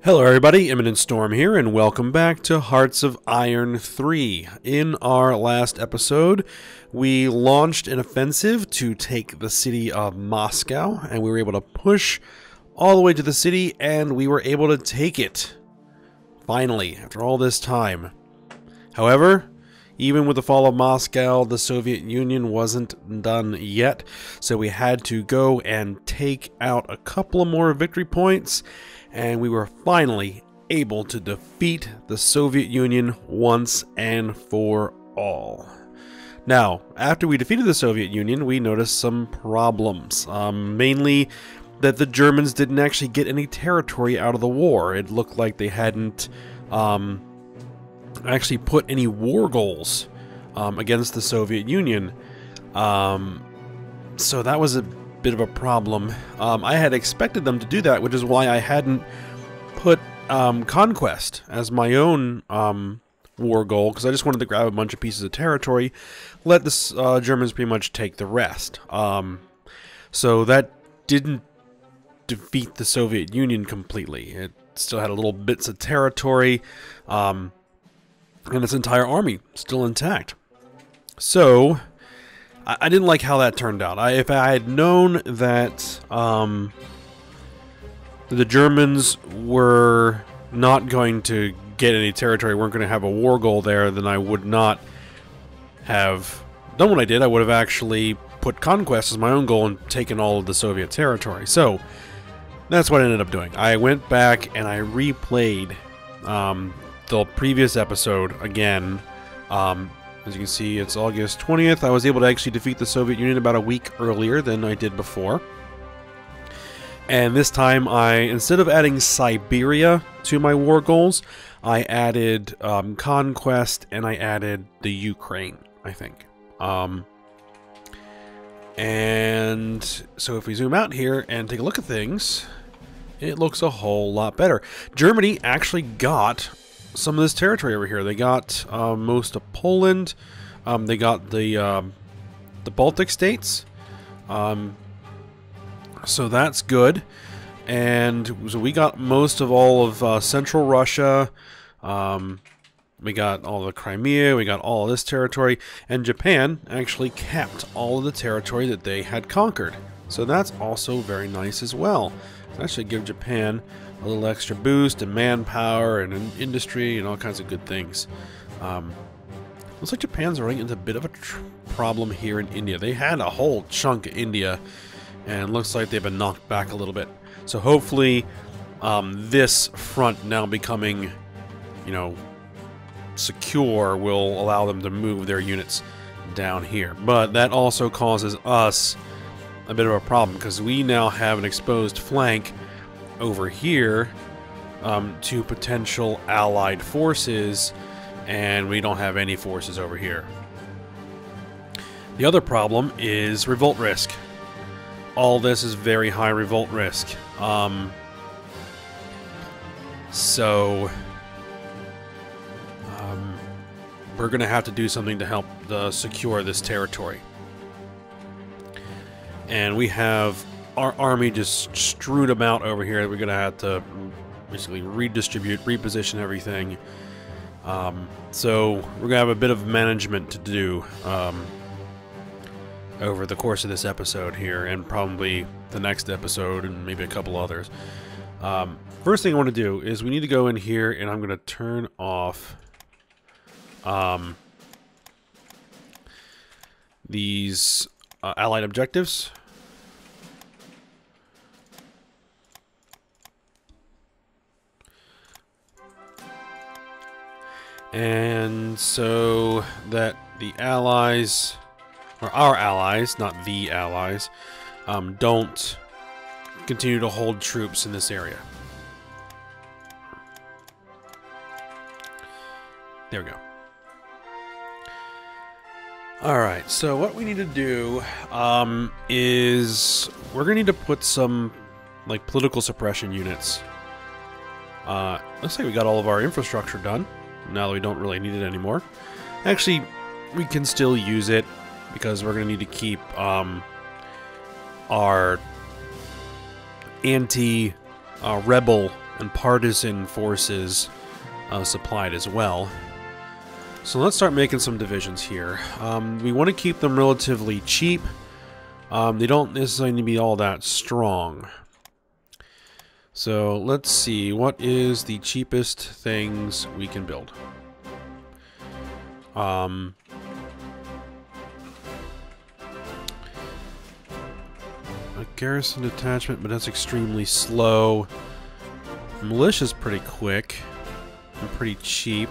Hello everybody, Imminent Storm here, and welcome back to Hearts of Iron 3. In our last episode, we launched an offensive to take the city of Moscow, and we were able to push all the way to the city, and we were able to take it. Finally, after all this time. However, even with the fall of Moscow, the Soviet Union wasn't done yet, so we had to go and take out a couple of more victory points, and we were finally able to defeat the Soviet Union once and for all. Now, after we defeated the Soviet Union, we noticed some problems. Mainly that the Germans didn't actually get any territory out of the war. It looked like they hadn't actually put any war goals against the Soviet Union. So that was a bit of a problem. I had expected them to do that, which is why I hadn't put conquest as my own war goal, because I just wanted to grab a bunch of pieces of territory, let the Germans pretty much take the rest. So that didn't defeat the Soviet Union completely. It still had a little bits of territory, and its entire army still intact. So I didn't like how that turned out. If I had known that the Germans were not going to get any territory, weren't going to have a war goal there, then I would not have done what I did. I would have actually put conquest as my own goal and taken all of the Soviet territory. So that's what I ended up doing. I went back and I replayed the previous episode again. As you can see, it's August 20th. I was able to actually defeat the Soviet Union about a week earlier than I did before. And this time, instead of adding Siberia to my war goals, I added conquest, and I added the Ukraine, I think. And so if we zoom out here and take a look at things, it looks a whole lot better. Germany actually got some of this territory over here. They got most of Poland. They got the Baltic states. So that's good. And so we got most of all of Central Russia. We got all the Crimea. We got all of this territory. And Japan actually kept all of the territory that they had conquered. So that's also very nice as well. That should give Japan a little extra boost in manpower and in industry and all kinds of good things. Looks like Japan's running into a bit of a problem here in India. They had a whole chunk of India, and it looks like they've been knocked back a little bit. So hopefully this front now becoming, secure will allow them to move their units down here. But that also causes us a bit of a problem, because we now have an exposed flank over here to potential allied forces, and we don't have any forces over here. The other problem is revolt risk. All this is very high revolt risk. We're going to have to do something to help secure this territory. And we have our army just strewed about over here. We're going to have to basically redistribute, reposition everything. So we're going to have a bit of management to do over the course of this episode here, and probably the next episode, and maybe a couple others. First thing I want to do is we need to go in here, and I'm going to turn off these allied objectives. And so that the allies, or our allies, not the allies, don't continue to hold troops in this area. There we go. Alright, so what we need to do is we're going to need to put some political suppression units. Looks like we got all of our infrastructure done. Now that we don't really need it anymore. Actually, we can still use it, because we're going to need to keep our anti-rebel and partisan forces supplied as well. So let's start making some divisions here. We want to keep them relatively cheap. They don't necessarily need to be all that strong. So let's see, what is the cheapest things we can build? A garrison detachment, but that's extremely slow. Militia's pretty quick and pretty cheap.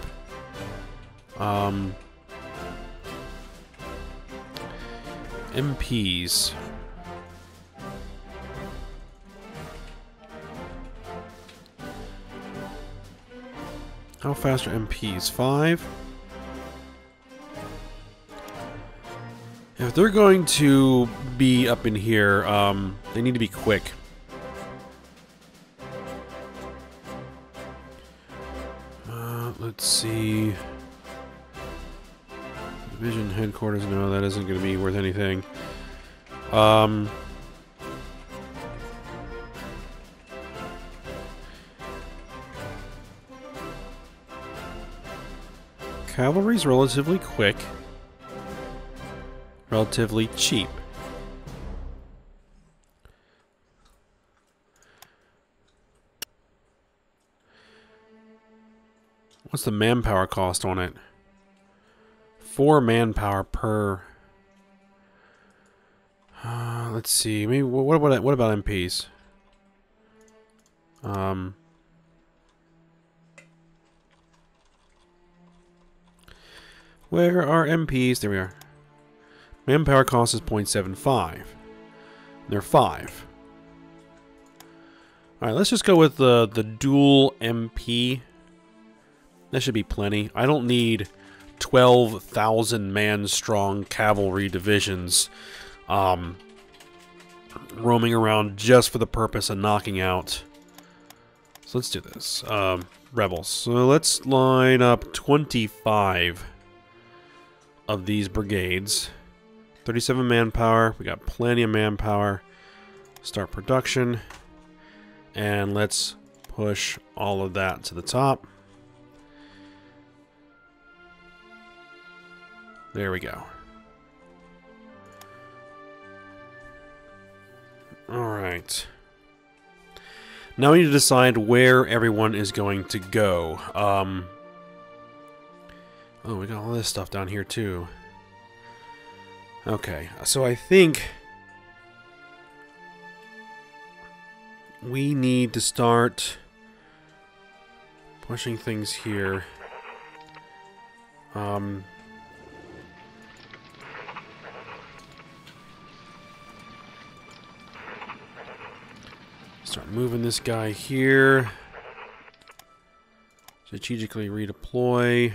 MPs. How fast are MPs? 5? If they're going to be up in here, they need to be quick. Let's see. Division headquarters, no, that isn't going to be worth anything. Cavalry's relatively quick. Relatively cheap. What's the manpower cost on it? 4 manpower per. Let's see. Maybe what about MPs? Where are MPs? There we are. Manpower cost is 0.75. They're 5. Alright, let's just go with the dual MP. That should be plenty. I don't need 12,000 man strong cavalry divisions roaming around just for the purpose of knocking out. So let's do this. Rebels. So let's line up 25 of these brigades. 37 manpower. We got plenty of manpower. Start production. And let's push all of that to the top. There we go. Alright. Now we need to decide where everyone is going to go. Oh, we got all this stuff down here too. Okay, so I think we need to start pushing things here. Start moving this guy here. Strategically redeploy.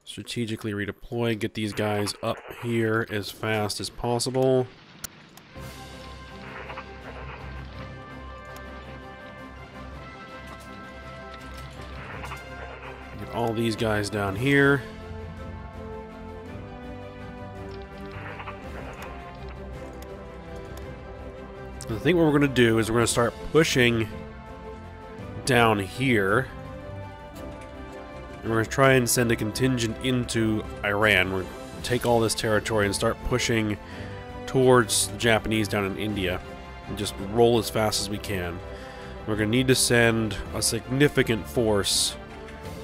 Strategically redeploy. Get these guys up here as fast as possible. Get all these guys down here. I think what we're going to do is we're going to start pushing down here. And we're going to try and send a contingent into Iran. We're going to take all this territory and start pushing towards the Japanese down in India. And just roll as fast as we can. We're going to need to send a significant force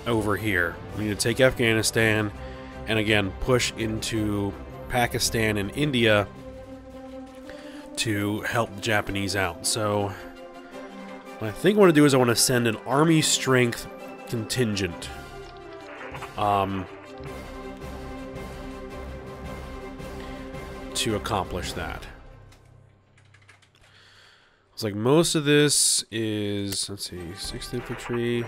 over here. We need to take Afghanistan and again push into Pakistan and India to help the Japanese out. So what I think I want to do is I want to send an army strength contingent to accomplish that. It's like most of this is, let's see, 6th Infantry,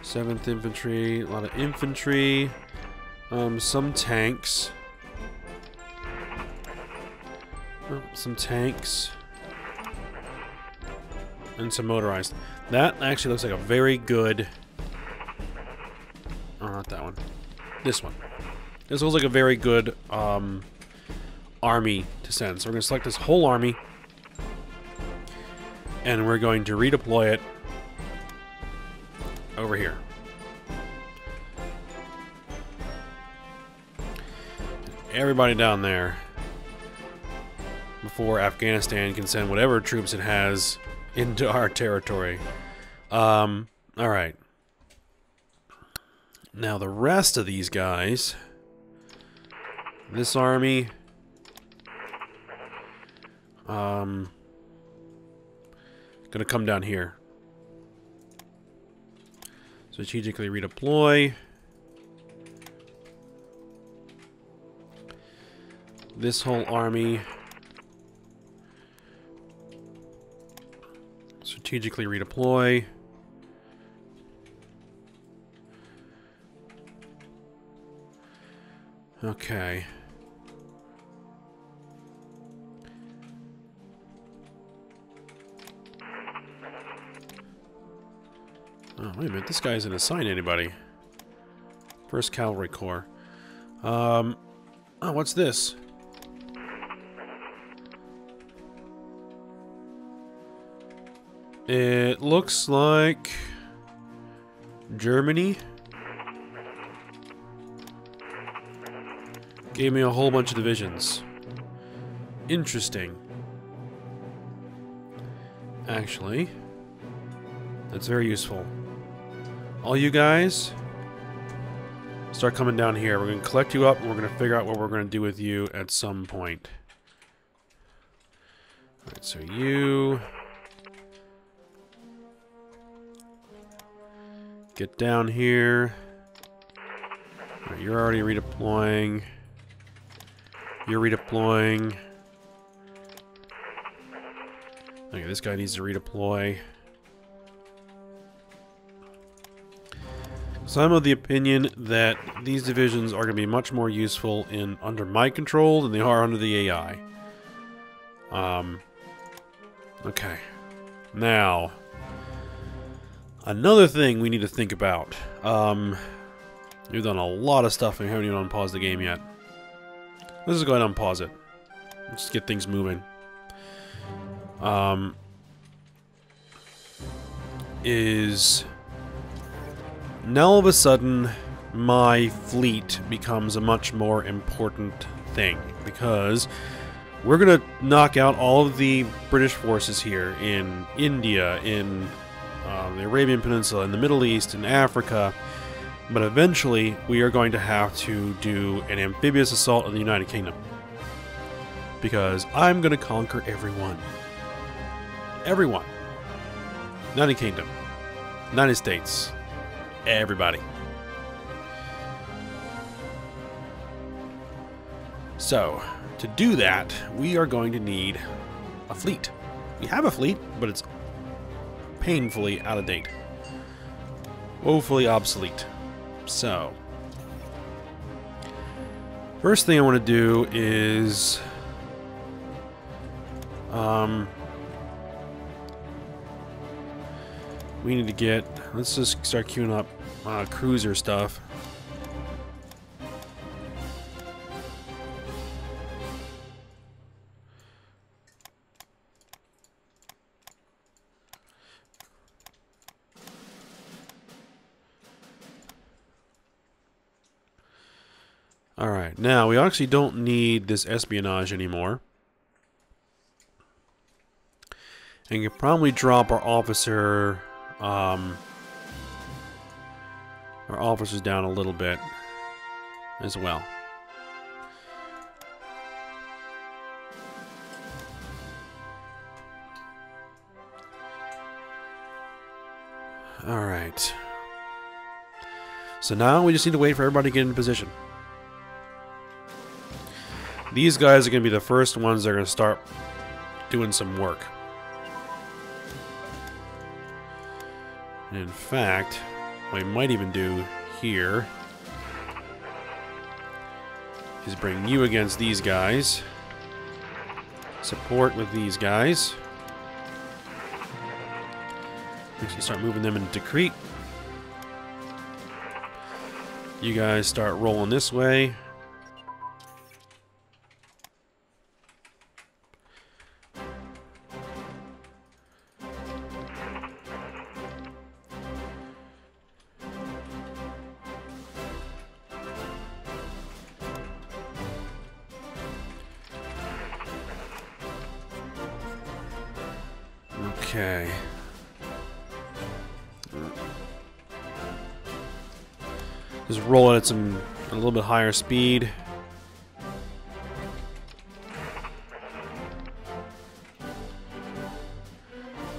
7th Infantry, a lot of infantry, some tanks. Some tanks. And some motorized. That actually looks like a very good... Oh, not that one. This one. This looks like a very good army to send. So we're going to select this whole army. And we're going to redeploy it over here. Everybody down there before Afghanistan can send whatever troops it has into our territory. Alright. Now the rest of these guys, this army, gonna come down here. Strategically redeploy. This whole army. Strategically redeploy. Okay. Oh, wait a minute. This guy isn't assigned anybody. 1st Cavalry Corps. Oh, what's this? It looks like Germany gave me a whole bunch of divisions. Interesting. Actually, that's very useful. All you guys, start coming down here. We're going to collect you up, and we're going to figure out what we're going to do with you at some point. Alright, so you... get down here. Alright, you're already redeploying. You're redeploying. Okay, this guy needs to redeploy. So I'm of the opinion that these divisions are going to be much more useful in under my control than they are under the AI. Okay. Now, another thing we need to think about. We've done a lot of stuff and we haven't even unpaused the game yet. Let's just go ahead and unpause it. Let's just get things moving. Now all of a sudden my fleet becomes a much more important thing, because we're gonna knock out all of the British forces here in India, in the Arabian Peninsula, in the Middle East, in Africa, but eventually we are going to have to do an amphibious assault on the United Kingdom, because I'm gonna conquer everyone. Everyone. United Kingdom, United States, everybody. So, to do that, we are going to need a fleet. We have a fleet, but it's painfully out of date. Woefully obsolete. So, first thing I want to do is we need to get, let's just start queuing up cruiser stuff. Alright, now we actually don't need this espionage anymore. And you can probably drop our officers down a little bit as well. Alright. So now we just need to wait for everybody to get into position. These guys are going to be the first ones that are going to start doing some work. In fact, what we might even do here is bring you against these guys. Support with these guys. Actually start moving them into Crete. You guys start rolling this way. Okay. Just roll it at a little bit higher speed.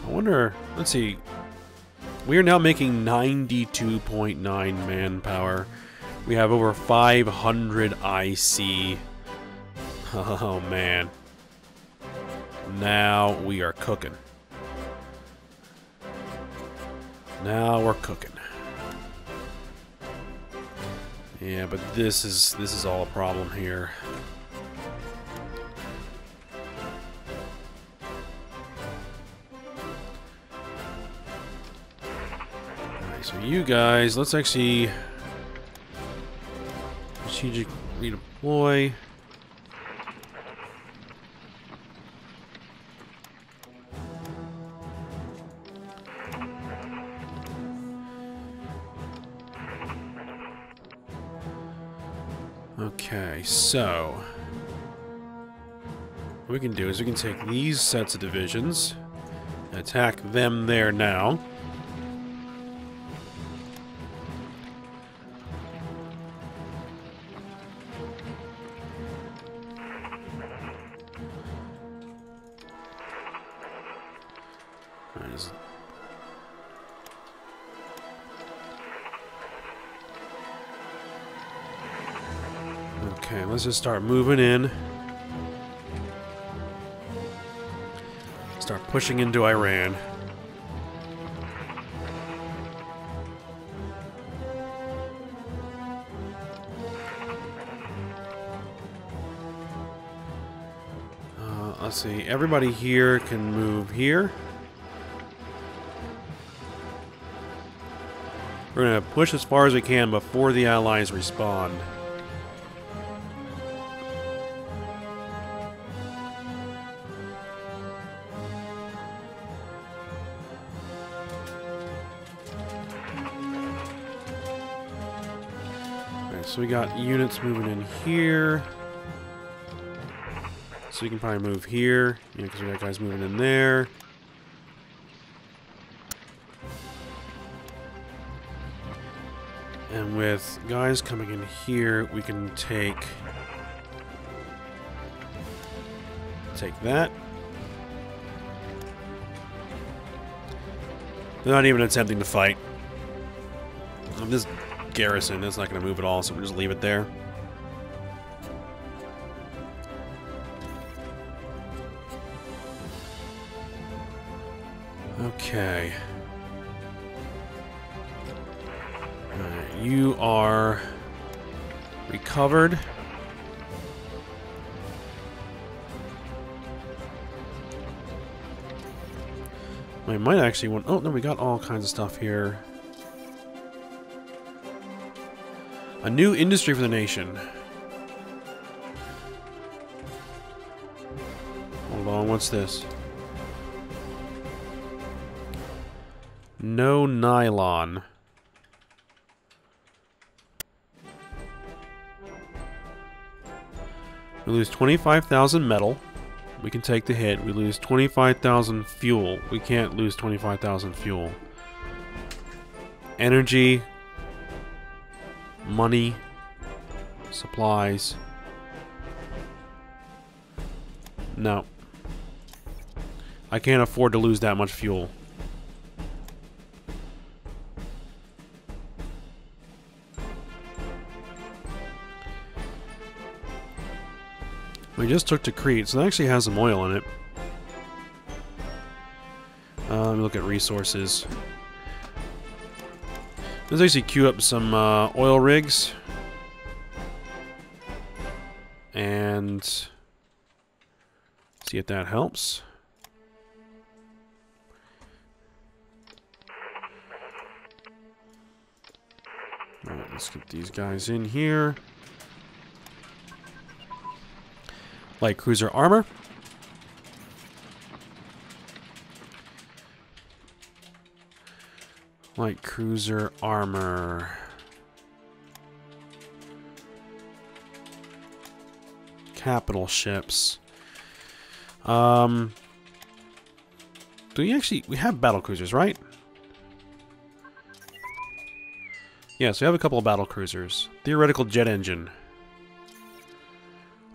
I wonder, let's see. We are now making 92.9 manpower. We have over 500 IC. Oh man. Now we are cooking. Now we're cooking. Yeah, but this is all a problem here. Alright, so you guys, let's actually strategic redeploy. Okay, so what we can do is we can take these sets of divisions and attack them there now. Okay, let's just start moving in. Start pushing into Iran. Let's see, everybody here can move here. We're gonna push as far as we can before the Allies respond. So we got units moving in here. So we can probably move here, because we got guys moving in there. And with guys coming in here, we can take that. They're not even attempting to fight. This garrison is not going to move at all, so we'll just leave it there. Okay. Alright, you are recovered. We might actually want... Oh, no, we got all kinds of stuff here. A new industry for the nation. Hold on, what's this? No nylon. We lose 25,000 metal. We can take the hit. We lose 25,000 fuel. We can't lose 25,000 fuel. Energy. Money, supplies. No. I can't afford to lose that much fuel. We just took to Crete, so that actually has some oil in it. Let me look at resources. Let's actually queue up some oil rigs. And see if that helps. Alright, let's get these guys in here. Light cruiser armor. Light cruiser armor. Capital ships. do we have battle cruisers, right? Yes, we have a couple of battle cruisers. Theoretical jet engine.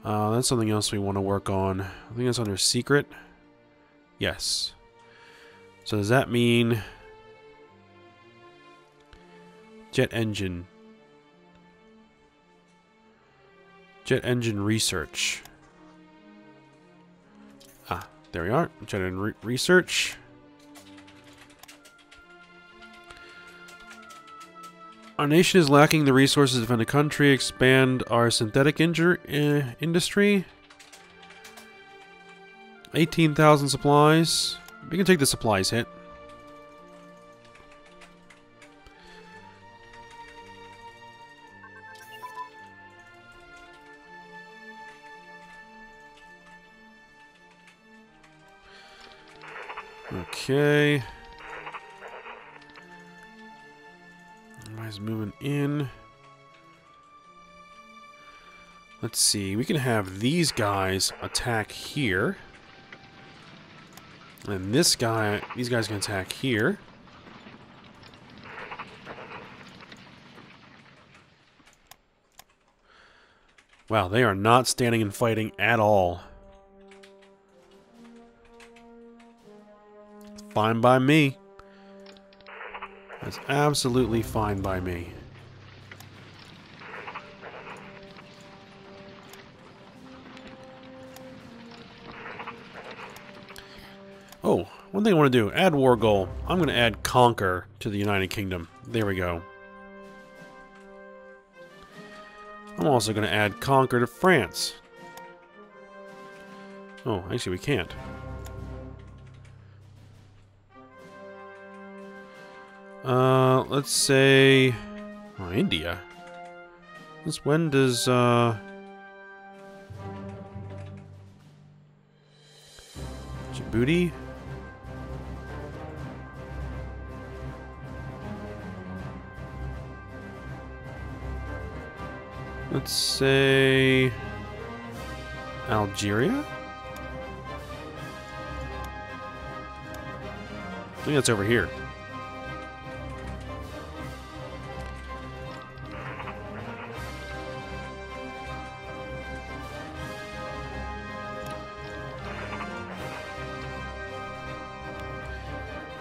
That's something else we want to work on. I think that's under secret. Yes. So does that mean jet engine? Jet engine research. Ah, there we are. Jet engine research. Our nation is lacking the resources to defend the country, expand our synthetic industry. 18,000 supplies. We can take the supplies hit. Okay. Everybody's moving in. Let's see. We can have these guys attack here. And these guys can attack here. Wow, they are not standing and fighting at all. Fine by me. That's absolutely fine by me. Oh, one thing I want to do. Add war goal. I'm going to add conquer to the United Kingdom. There we go. I'm also going to add conquer to France. Oh, actually we can't. Let's say... Oh, India. Since when does, Djibouti? Let's say... Algeria? I think that's over here.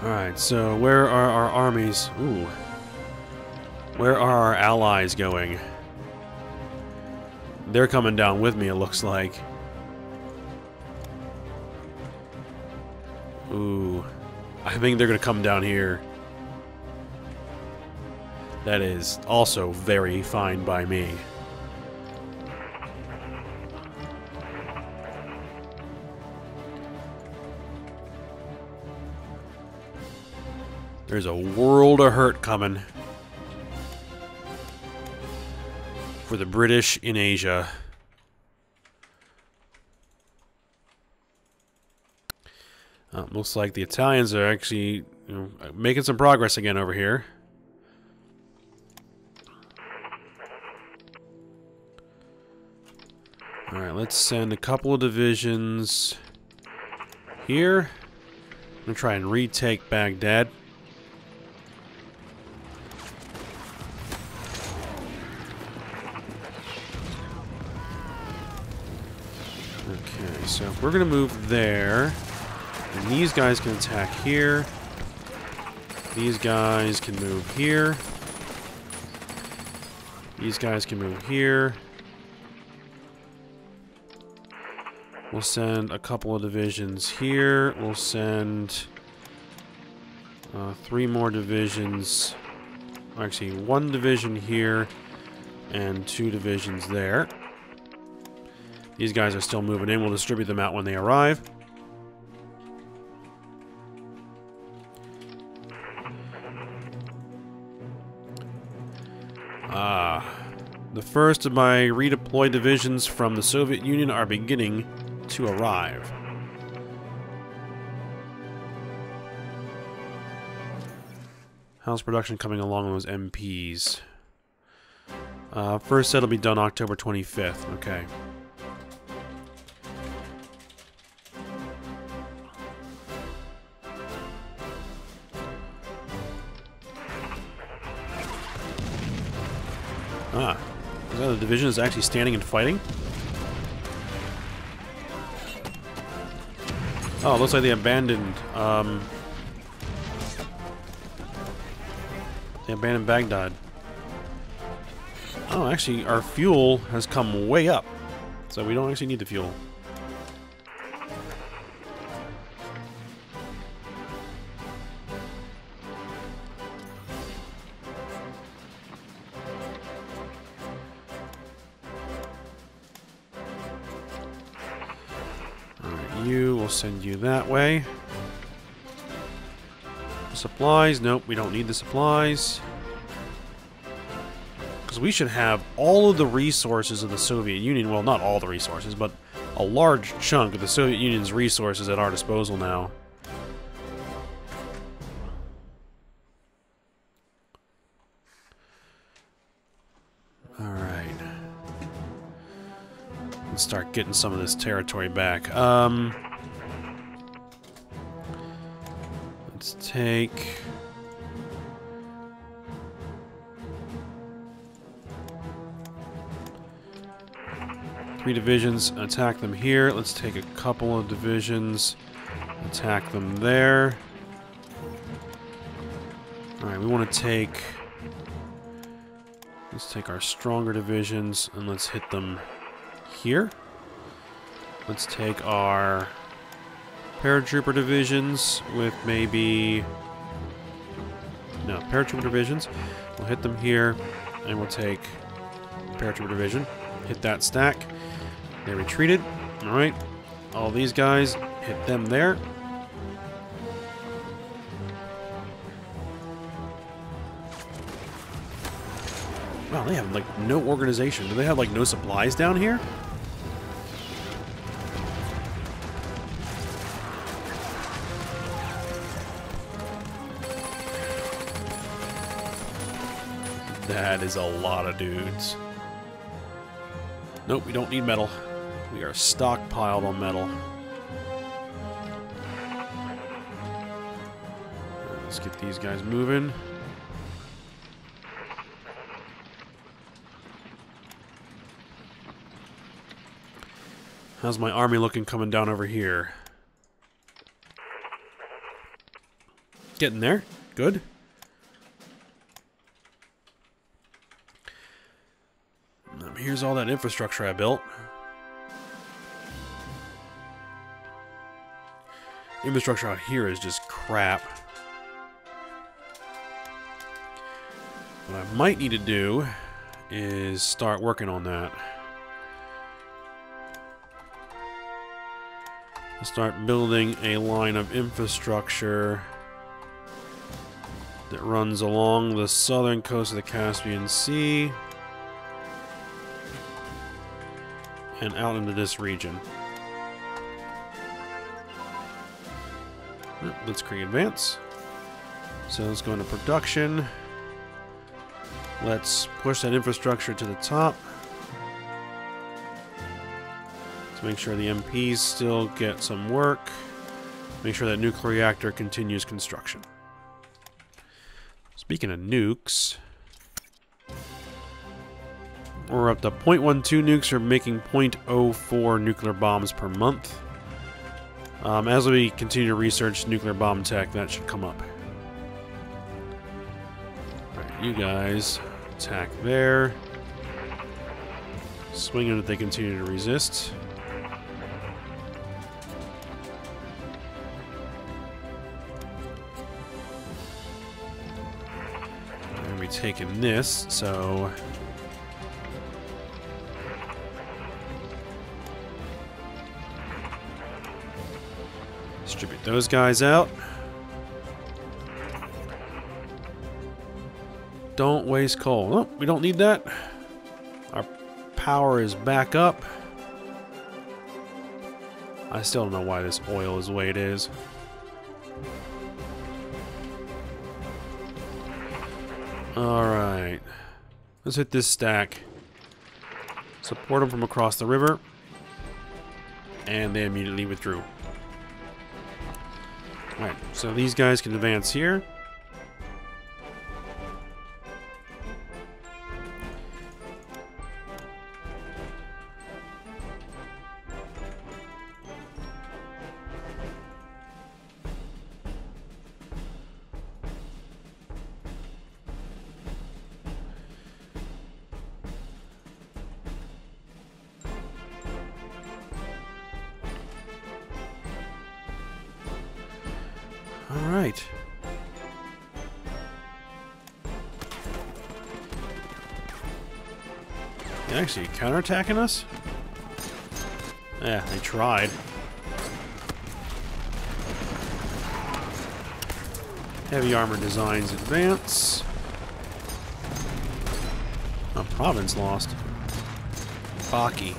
Alright, so where are our armies? Ooh. Where are our allies going? They're coming down with me, it looks like. Ooh. I think they're gonna come down here. That is also very fine by me. There's a world of hurt coming for the British in Asia. Looks like the Italians are actually, making some progress again over here. Alright, let's send a couple of divisions here. I'm going to try and retake Baghdad. Okay, so if we're going to move there, and these guys can attack here. These guys can move here. These guys can move here. We'll send a couple of divisions here. We'll send 3 more divisions. Actually, 1 division here and 2 divisions there. These guys are still moving in. We'll distribute them out when they arrive. The first of my redeployed divisions from the Soviet Union are beginning to arrive. How's production coming along with those MPs? First set will be done October 25th. Okay. Ah. Is that the division is actually standing and fighting? Oh, it looks like they abandoned, Baghdad. Oh, actually, our fuel has come way up. So we don't actually need the fuel. We'll send you that way. Supplies? Nope, we don't need the supplies. Because we should have all of the resources of the Soviet Union. Well, not all the resources, but a large chunk of the Soviet Union's resources at our disposal now. Alright. Let's start getting some of this territory back. Let's take... three divisions, attack them here. Let's take a couple of divisions, attack them there. Alright, we want to take... let's take our stronger divisions and let's hit them here. Let's take our paratrooper divisions with maybe... no, paratrooper divisions. We'll hit them here, and we'll take paratrooper division. Hit that stack. They retreated. Alright. All these guys, hit them there. Wow, they have, like, no organization. Do they have, like, no supplies down here? That is a lot of dudes. Nope, we don't need metal. We are stockpiled on metal. Let's get these guys moving. How's my army looking coming down over here? Getting there. Good. Here's all that infrastructure I built. Infrastructure out here is just crap. What I might need to do is start working on that. I'll start building a line of infrastructure that runs along the southern coast of the Caspian Sea and out into this region. Let's create advance. So let's go into production. Let's push that infrastructure to the top. Let's make sure the MPs still get some work. Make sure that nuclear reactor continues construction. Speaking of nukes, we're up to 0.12 nukes. We're making 0.04 nuclear bombs per month. As we continue to research nuclear bomb tech, that should come up. Alright, you guys attack there. Swing them if they continue to resist. And we're taking this, so... distribute those guys out. Don't waste coal. Oh, we don't need that. Our power is back up. I still don't know why this oil is the way it is. Alright. Let's hit this stack. Support them from across the river. And they immediately withdrew. Alright, so these guys can advance here. Alright. They're actually counterattacking us? Yeah, they tried. Heavy armor designs advance. Oh, province lost. Baki.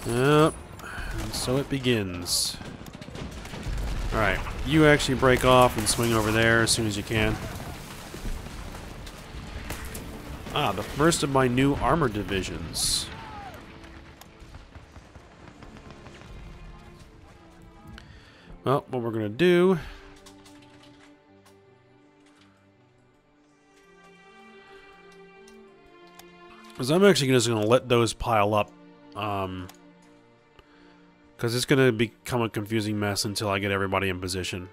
Yep. And so it begins. Alright. You actually break off and swing over there as soon as you can. Ah, the first of my new armor divisions. Well, what we're gonna do... is I'm actually just gonna let those pile up. Because it's gonna become a confusing mess until I get everybody in position.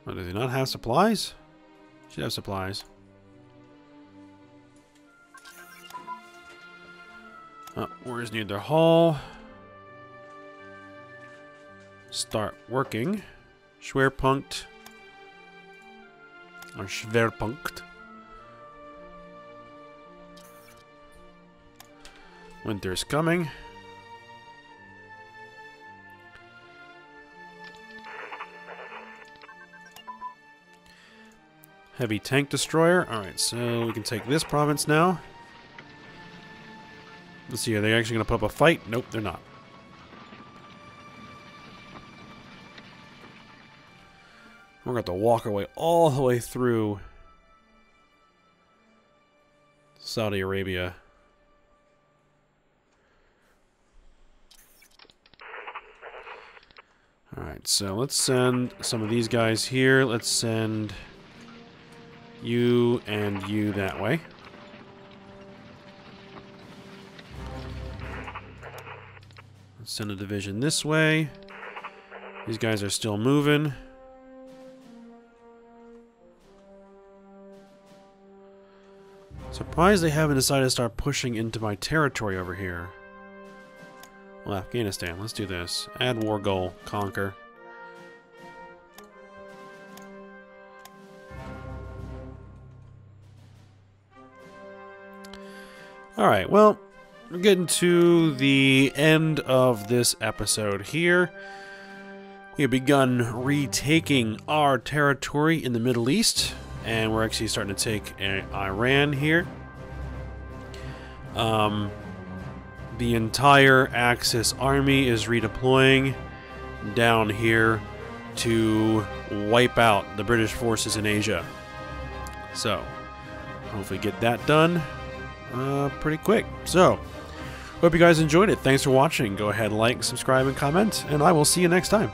Oh, does he not have supplies? Should have supplies. Oh, where's Neither Hall? Start working. Schwerpunkt. Or Schwerpunkt. Winter's coming. Heavy tank destroyer. Alright, so we can take this province now. Let's see, are they actually going to put up a fight? Nope, they're not. We're going to have to walk our way all the way through Saudi Arabia. Alright, so let's send some of these guys here. Let's send you and you that way. Let's send a division this way. These guys are still moving. Surprised they haven't decided to start pushing into my territory over here. Well, Afghanistan, let's do this. Add war goal, conquer. Alright, well, we're getting to the end of this episode here. We have begun retaking our territory in the Middle East. And we're actually starting to take Iran here. The entire Axis army is redeploying down here to wipe out the British forces in Asia. So, hopefully get that done pretty quick. So, hope you guys enjoyed it. Thanks for watching. Go ahead, like, subscribe, and comment, and I will see you next time.